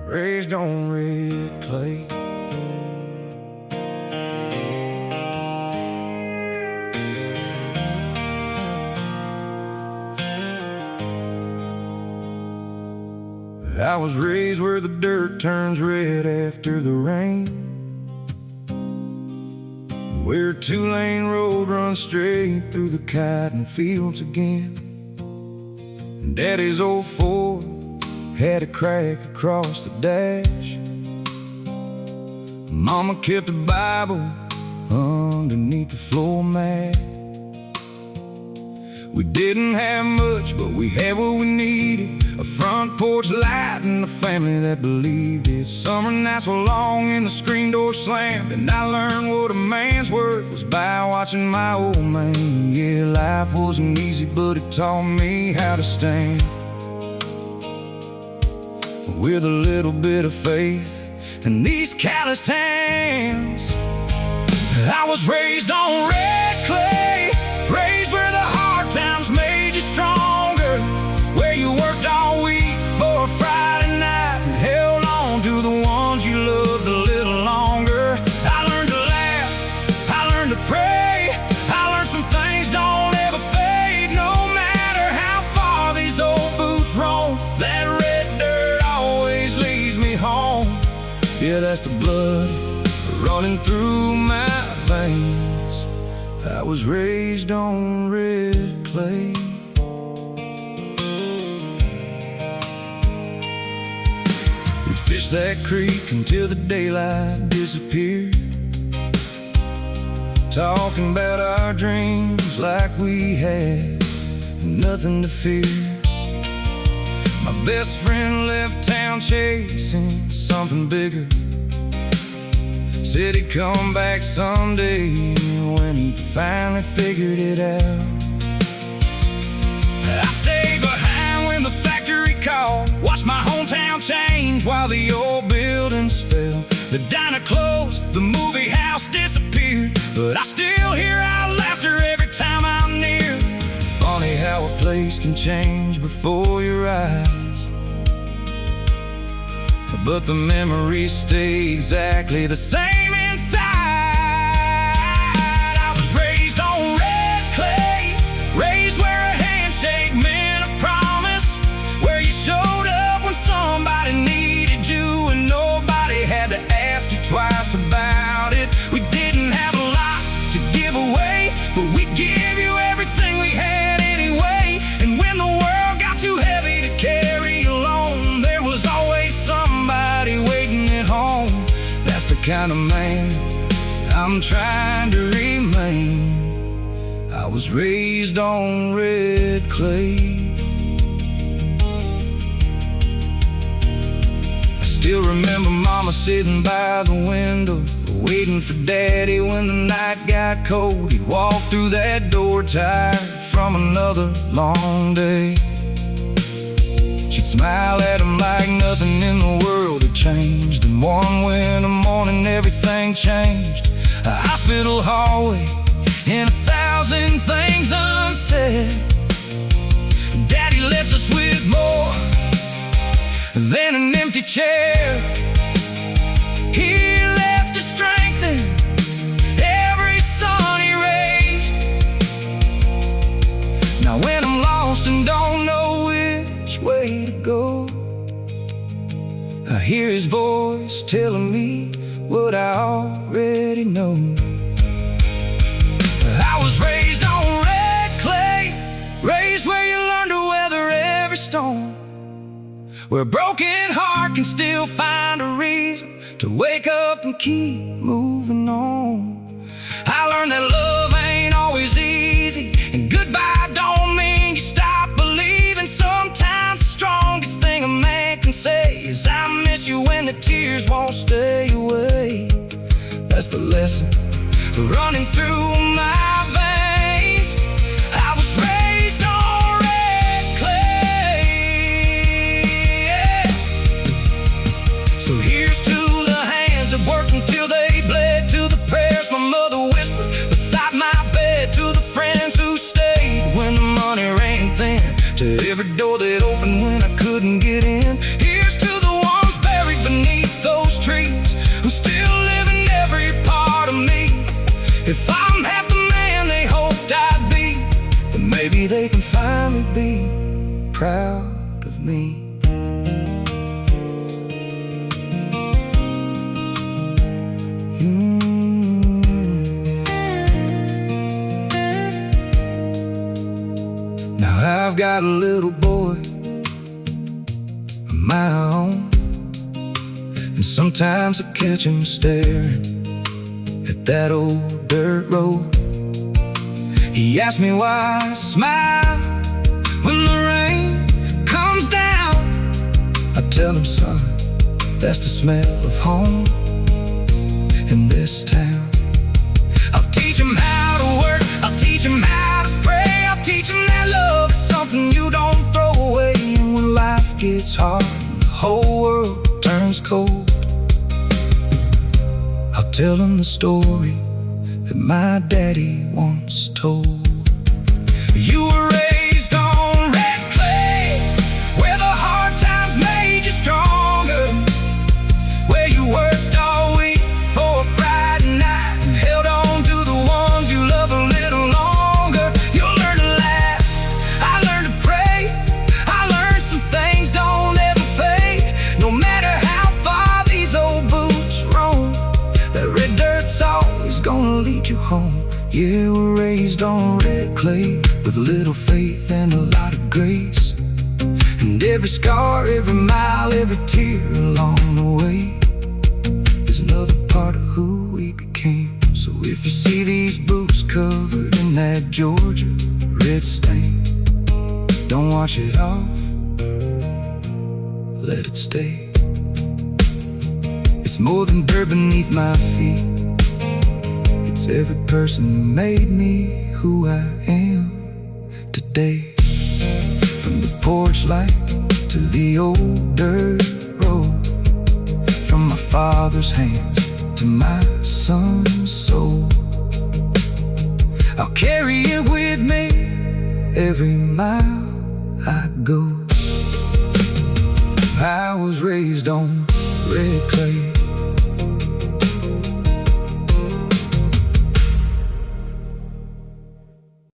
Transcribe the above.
raised on red clay. I was raised where the dirt turns red after the rain, where a two-lane road runs straight through the cotton fields again. And Daddy's old Ford had a crack across the dash. Mama kept a Bible underneath the floor mat. We didn't have much, but we had what we needed. A front porch light and a family that believed it. Summer nights were long and the screen door slammed, and I learned what a man's worth was by watching my old man. Yeah, life wasn't easy, but it taught me how to stand with a little bit of faith and these calloused hands. I was raised on red clay, raised where the hard times made you stronger, where you worked all week for a Friday night and held on to the ones you loved a little longer. I learned to laugh, I learned to pray, I learned some things don't ever fade. No matter how far these old boots roam, that red dirt always leads me home. Yeah, that's the blood running through my veins. I was raised on red clay. We'd fish that creek until the daylight disappeared, talking about our dreams like we had nothing to fear. My best friend left town chasing something bigger, said he'd come back someday when he finally figured it out. I stayed behind when the factory called, watched my hometown change while the old buildings fell. The diner closed, the movie house disappeared, but I still hear our laughter every time I'm near. Funny how a place can change before your eyes, but the memories stay exactly the same inside. I was raised on red clay, raised where a handshake meant a promise, where you showed up when somebody needed you and nobody had to ask you twice about it. We didn't have a lot to give away, but we'd give you everything we had anyway. And when the world got too heavy to carry alone, there was always somebody waiting at home. That's the kind of man I'm trying to remain. I was raised on red clay. I still remember Mama sitting by the window, waiting for Daddy when the night got cold. He'd walk through that door tired from another long day. She'd smile at him like nothing in the world had changed. And one winter morning everything changed. A hospital hallway and 1,000 things unsaid. Daddy left us with more than an empty chair. He left to strengthen every son he raised. Now when I'm lost and don't know which way to go, I hear his voice telling me what I already know. I was raised on red clay, raised where you learn to weather every storm, where a broken heart can still find a reason to wake up and keep moving on. I learned that love ain't always easy, and goodbye don't mean you stop believing. Sometimes the strongest thing a man can say is I miss you when the tears won't stay away. That's the lesson running through my veins. I was raised on red clay, yeah. So here's to the hands that worked until they bled, to the prayers my mother whispered beside my bed, to the friends who stayed when the money ran thin, to every door that opened when I couldn't get in. Here's to the ones buried proud of me. Now I've got a little boy of my own, and sometimes I catch him staring at that old dirt road. He asks me why I smile when the rain comes down. I tell him, son, that's the smell of home in this town. I'll teach him how to work, I'll teach him how to pray, I'll teach him that love is something you don't throw away. And when life gets hard and the whole world turns cold, I'll tell him the story that my daddy once told. You were raised on red clay, where the hard times made you stronger, where you worked all week for a Friday night and held on to the ones you love a little longer. You'll learn to laugh, I learned to pray, I learned some things don't ever fade. No matter how far these old boots roam, that red dirt's always gonna lead you home. Yeah, we're raised on red clay, with a little faith and a lot of grace. And every scar, every mile, every tear along the way is another part of who we became. So if you see these boots covered in that Georgia red stain, don't wash it off, let it stay. It's more than dirt beneath my feet, it's every person who made me who I am today. From the porch light to the old dirt road, from my father's hands to my son's soul, I'll carry it with me every mile I go. I was raised on red clay.